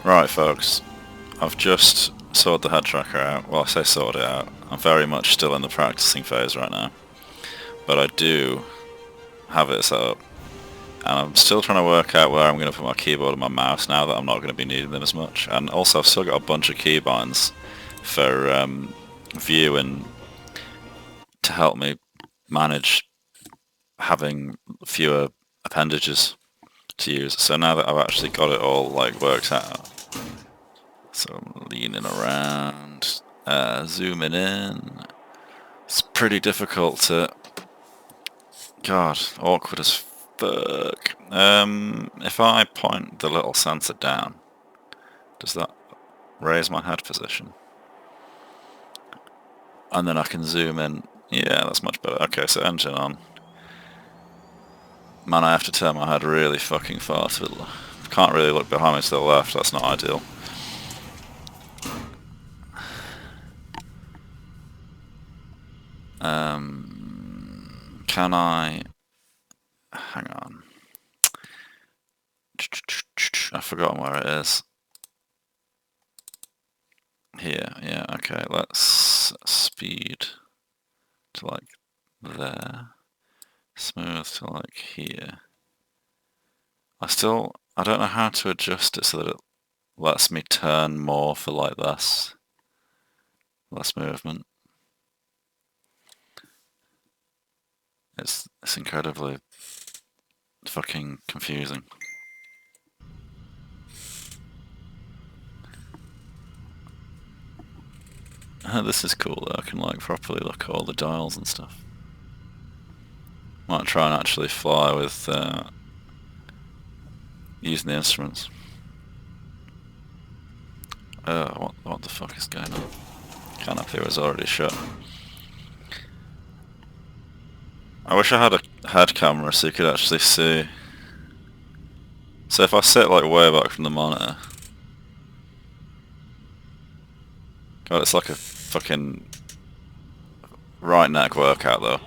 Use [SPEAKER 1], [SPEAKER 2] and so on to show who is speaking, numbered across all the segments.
[SPEAKER 1] Right folks, I've just sorted the head tracker out. Well, I say sorted it out. I'm very much still in the practicing phase right now. But I do have it set up. And I'm still trying to work out where I'm going to put my keyboard and my mouse now that I'm not going to be needing them as much. And also I've still got a bunch of keybinds for view and to help me manage having fewer appendages to use. So now that I've actually got it all like worked out, so I'm leaning around, zooming in. It's pretty difficult to... God, awkward as fuck. If I point the little sensor down, does that raise my head position? And then I can zoom in. Yeah, that's much better. Okay, so engine on. Man, I have to turn my head really fucking far to the... Can't really look behind me to the left, that's not ideal. Can I... Hang on. I've forgotten where it is. Here, yeah, okay, let's speed to like there. Smooth to like here. I don't know how to adjust it so that it lets me turn more for like less movement. It's incredibly fucking confusing. This is cool though, I can like properly look at all the dials and stuff. Might try and actually fly with using the instruments. What the fuck is going on? Canopy was already shut. I wish I had a head camera so you could actually see. So if I sit like way back from the monitor, God, it's like a fucking right neck workout though.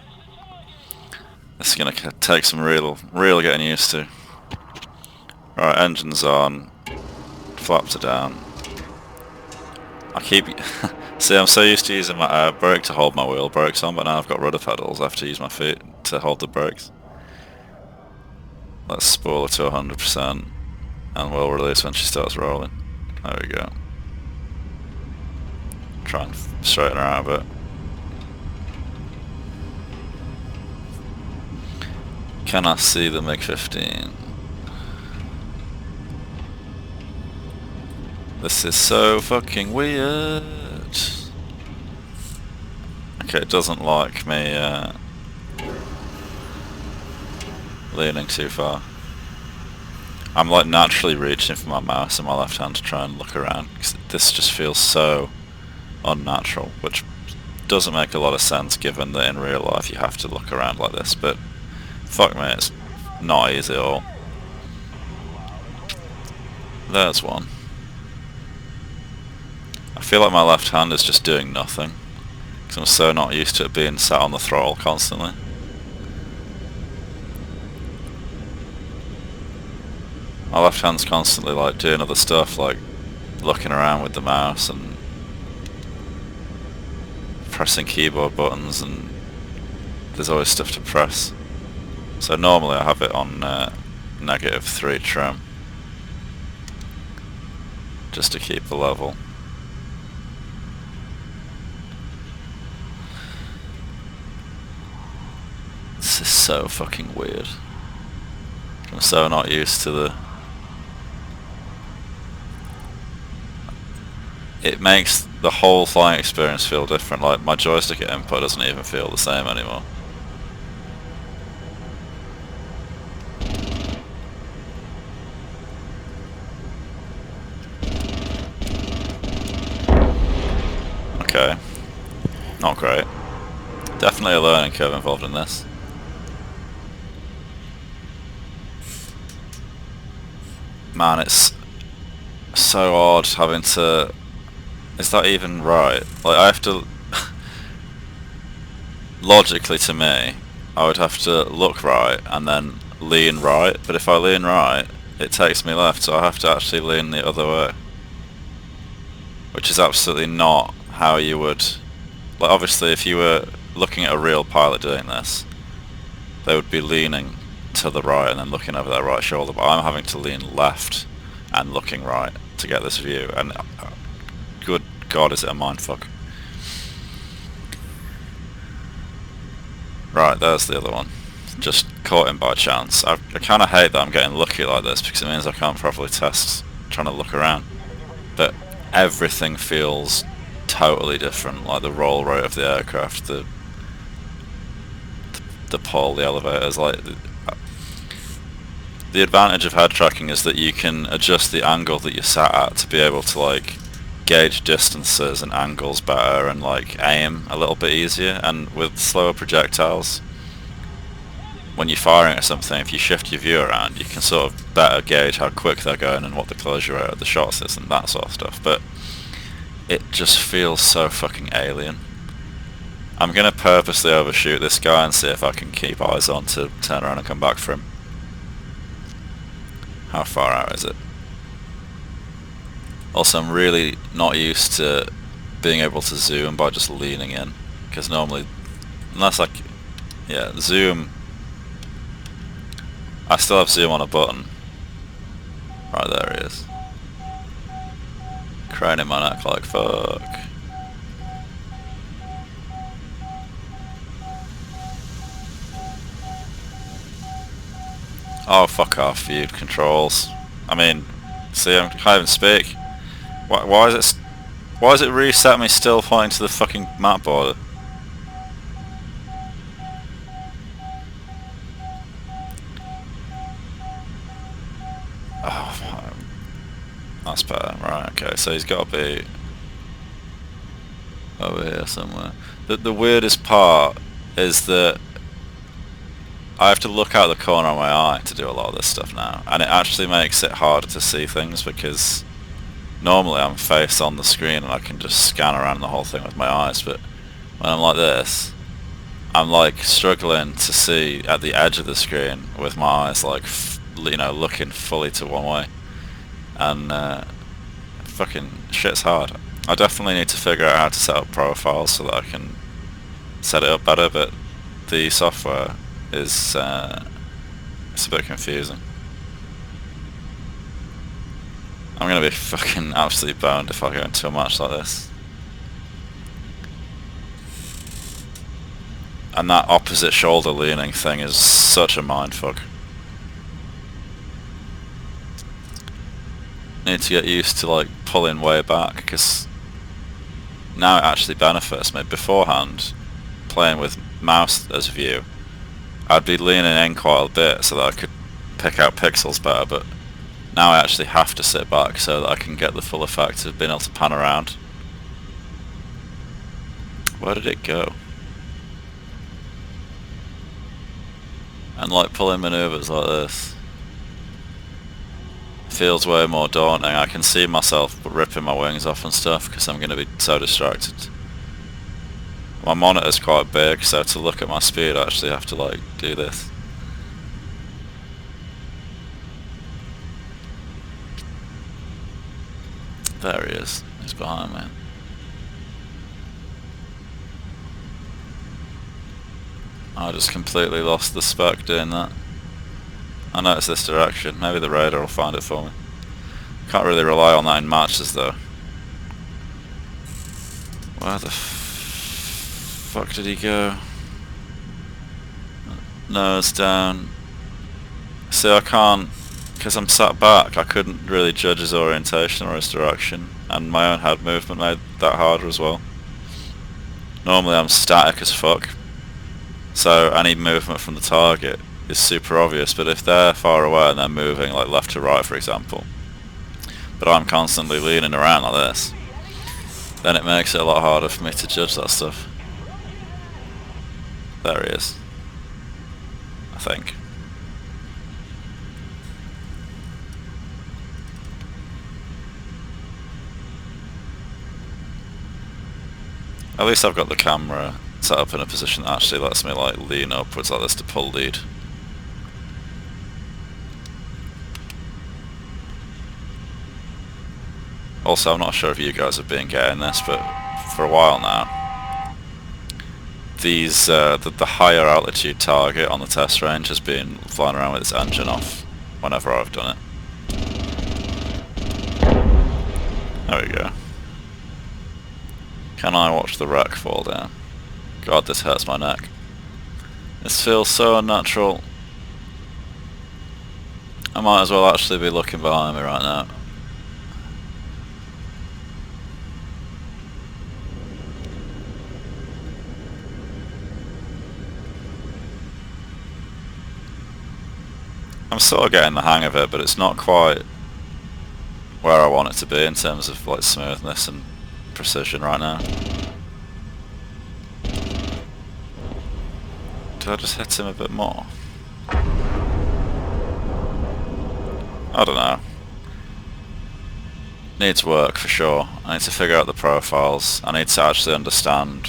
[SPEAKER 1] This is gonna take some real getting used to. Right, engine's on, flaps are down. I keep... See, I'm so used to using my brake to hold my wheel brakes on, but now I've got rudder pedals, I have to use my feet to hold the brakes. Let's spool her to 100%, and we'll release when she starts rolling. There we go. Try and straighten her out a bit. Can I see the MiG-15? This is so fucking weird. Okay, it doesn't like me leaning too far. I'm like naturally reaching for my mouse in my left hand to try and look around, because this just feels so unnatural, which doesn't make a lot of sense given that in real life you have to look around like this, but fuck me, it's not easy at all. There's one. I feel like my left hand is just doing nothing, because I'm so not used to it being sat on the throttle constantly. My left hand's constantly like doing other stuff, like looking around with the mouse and pressing keyboard buttons, and there's always stuff to press. So normally I have it on -3 trim, just to keep the level. This is so fucking weird. I'm so not used to the... It makes the whole flying experience feel different, like my joystick input doesn't even feel the same anymore. Okay, not great. Definitely a learning curve involved in this. Man, it's so odd having to... Is that even right? Like, I have to... Logically to me, I would have to look right and then lean right, but if I lean right, it takes me left, so I have to actually lean the other way. which is absolutely not how you would... Like, obviously if you were looking at a real pilot doing this, they would be leaning to the right and then looking over their right shoulder, but I'm having to lean left and looking right to get this view, and good God, is it a mindfuck. Right, there's the other one. Just caught him by chance. I kind of hate that I'm getting lucky like this, because it means I can't properly test trying to look around. But everything feels totally different, like the roll rate of the aircraft, the pull, the elevators. Like the advantage of head tracking is that you can adjust the angle that you're sat at to be able to like gauge distances and angles better and like aim a little bit easier. And with slower projectiles, when you're firing at something, if you shift your view around, you can sort of better gauge how quick they're going and what the closure rate of the shots is and that sort of stuff. But it just feels so fucking alien. I'm going to purposely overshoot this guy and see if I can keep eyes on to turn around and come back for him. How far out is it? Also, I'm really not used to being able to zoom by just leaning in, because normally, unless zoom, I still have zoom on a button. Right, there he is. Craning my neck like fuck. Oh, fuck off, viewed controls. I mean, see, I can't even speak. Why is it reset me still pointing to the fucking map border? Oh, that's better. Right, okay, so he's got to be over here somewhere. The weirdest part is that I have to look out the corner of my eye to do a lot of this stuff now, and it actually makes it harder to see things, because normally I'm face on the screen and I can just scan around the whole thing with my eyes, but when I'm like this, I'm like struggling to see at the edge of the screen with my eyes like, looking fully to one way, and fucking shit's hard. I definitely need to figure out how to set up profiles so that I can set it up better, but the software is it's a bit confusing. I'm gonna be fucking absolutely boned if I go into a match like this. And that opposite shoulder leaning thing is such a mindfuck. Need to get used to like pulling way back, because now it actually benefits me. Beforehand, playing with mouse as view, I'd be leaning in quite a bit so that I could pick out pixels better, but now I actually have to sit back so that I can get the full effect of being able to pan around. Where did it go? And like pulling maneuvers like this feels way more daunting. I can see myself ripping my wings off and stuff because I'm going to be so distracted. My monitor's quite big, so to look at my speed I actually have to like do this. There he is. He's behind me. I just completely lost the spec doing that. I know it's this direction. Maybe the radar will find it for me. Can't really rely on that in matches though. Where the fuck did he go? Nose down. See, I can't, because I'm sat back, I couldn't really judge his orientation or his direction, and my own head movement made that harder as well. Normally I'm static as fuck, so any movement from the target is super obvious, but if they're far away and they're moving like left to right for example, but I'm constantly leaning around like this, then it makes it a lot harder for me to judge that stuff. There he is, I think. At least I've got the camera set up in a position that actually lets me like lean upwards like this to pull lead. Also, I'm not sure if you guys have been getting this, but for a while now, the higher altitude target on the test range has been flying around with its engine off whenever I've done it. There we go. Can I watch the wreck fall down? God, this hurts my neck. This feels so unnatural. I might as well actually be looking behind me right now. I'm sort of getting the hang of it, but it's not quite where I want it to be in terms of like smoothness and precision right now. Did I just hit him a bit more? I don't know. Needs work for sure. I need to figure out the profiles. I need to actually understand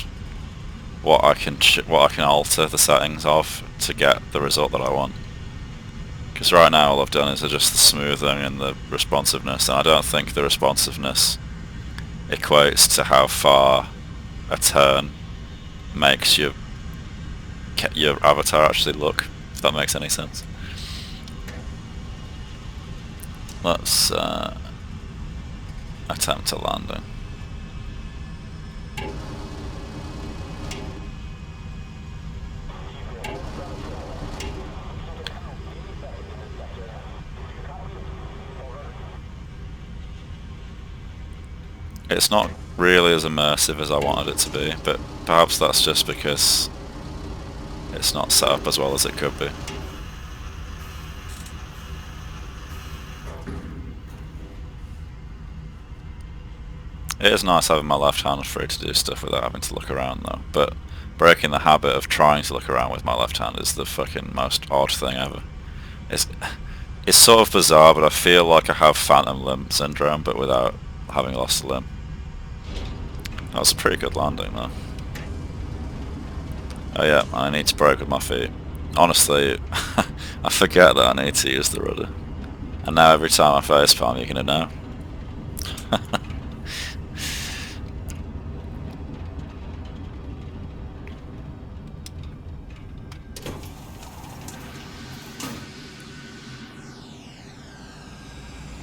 [SPEAKER 1] what I can alter the settings of to get the result that I want. Because right now all I've done is adjust the smoothing and the responsiveness, and I don't think the responsiveness equates to how far a turn makes your avatar actually look, if that makes any sense. Let's attempt a landing. It's not really as immersive as I wanted it to be, but perhaps that's just because it's not set up as well as it could be. It is nice having my left hand free to do stuff without having to look around though, but breaking the habit of trying to look around with my left hand is the fucking most odd thing ever. It's sort of bizarre, but I feel like I have phantom limb syndrome, but without having lost a limb. That was a pretty good landing though. Oh yeah, I need to brake with my feet. Honestly, I forget that I need to use the rudder. And now every time I facepalm you're gonna know.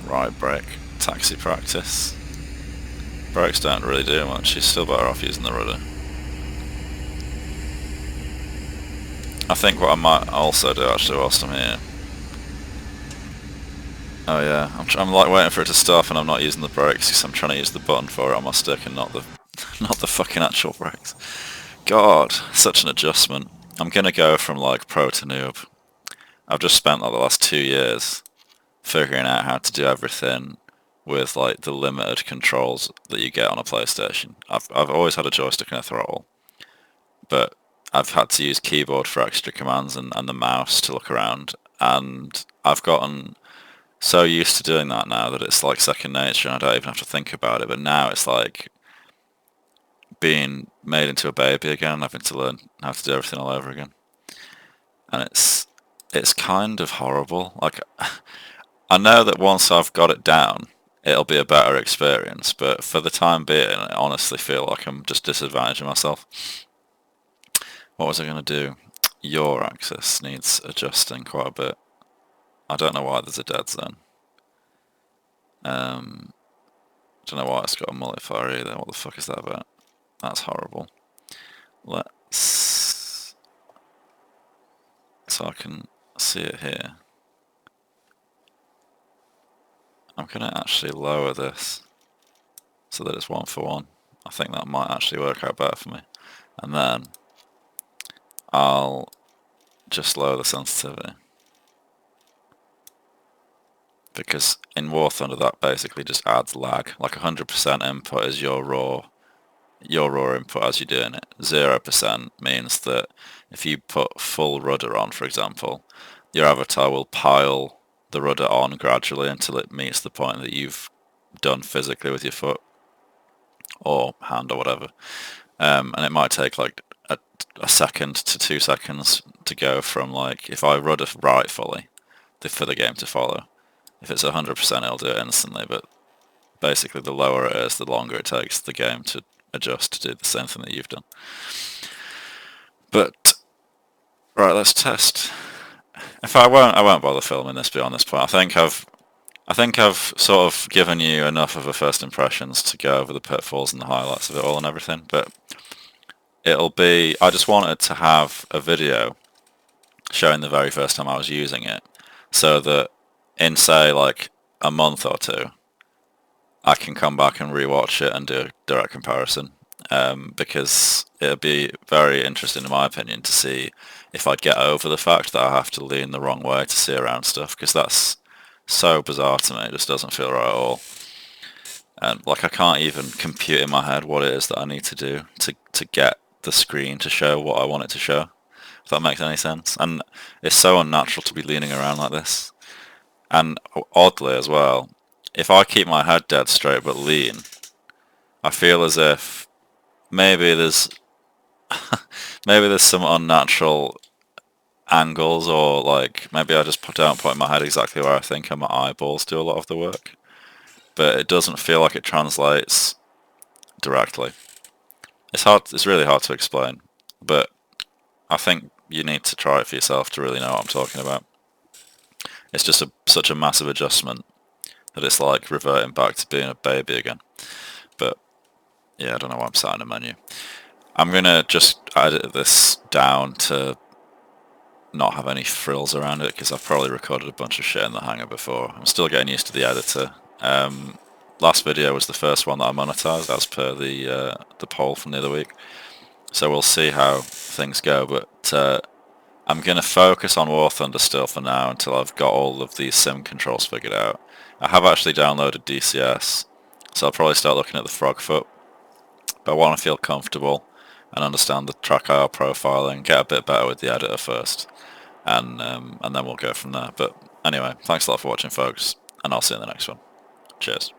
[SPEAKER 1] Right brake, taxi practice. Brakes don't really do much, you're still better off using the rudder. I think what I might also do actually whilst I'm here. Oh yeah, I'm like waiting for it to stop and I'm not using the brakes because I'm trying to use the button for it on my stick and not the fucking actual brakes. God, such an adjustment. I'm gonna go from like pro to noob. I've just spent like the last 2 years figuring out how to do everything with like the limited controls that you get on a PlayStation. I've always had a joystick and a throttle, but I've had to use keyboard for extra commands and the mouse to look around, and I've gotten so used to doing that now that it's like second nature and I don't even have to think about it, but now it's like being made into a baby again and having to learn how to do everything all over again. And it's kind of horrible. Like, I know that once I've got it down, it'll be a better experience, but for the time being, I honestly feel like I'm just disadvantaging myself. What was I going to do? Your axis needs adjusting quite a bit. I don't know why there's a dead zone. Don't know why it's got a multiplier either. What the fuck is that about? That's horrible. Let's... So I can see it here. I'm going to actually lower this so that it's 1-for-1. I think that might actually work out better for me. And then I'll just lower the sensitivity. Because in WarThunder that basically just adds lag. Like 100% input is your raw input as you're doing it. 0% means that if you put full rudder on, for example, your avatar will pile the rudder on gradually until it meets the point that you've done physically with your foot or hand or whatever. And it might take like a second to 2 seconds to go from like, if I rudder right fully, for the game to follow. If it's 100% it'll do it instantly, but basically the lower it is, the longer it takes the game to adjust to do the same thing that you've done. But right, let's test. If I won't bother filming this beyond this point. I think I've sort of given you enough of a first impressions to go over the pitfalls and the highlights of it all and everything. But I just wanted to have a video showing the very first time I was using it, so that in say like a month or two, I can come back and rewatch it and do a direct comparison. Because it'll be very interesting, in my opinion, to see if I get over the fact that I have to lean the wrong way to see around stuff, because that's so bizarre to me. It just doesn't feel right at all. And like I can't even compute in my head what it is that I need to do to get the screen to show what I want it to show, if that makes any sense. And it's so unnatural to be leaning around like this. And oddly as well, if I keep my head dead straight but lean, I feel as if maybe there's some unnatural angles, or like maybe I just don't put my head exactly where I think, and my eyeballs do a lot of the work. But it doesn't feel like it translates directly. It's really hard to explain, but I think you need to try it for yourself to really know what I'm talking about. It's just such a massive adjustment that it's like reverting back to being a baby again. But yeah, I don't know why I'm sat in a menu. I'm gonna just edit this down to not have any frills around it, because I've probably recorded a bunch of shit in the Hangar before. I'm still getting used to the editor. Last video was the first one that I monetized as per the poll from the other week. So we'll see how things go, but I'm going to focus on WarThunder still for now until I've got all of these sim controls figured out. I have actually downloaded DCS, so I'll probably start looking at the frog foot, but I want to feel comfortable and understand the TrackIR profiling, get a bit better with the editor first, and then we'll go from there. But anyway, thanks a lot for watching, folks, and I'll see you in the next one. Cheers.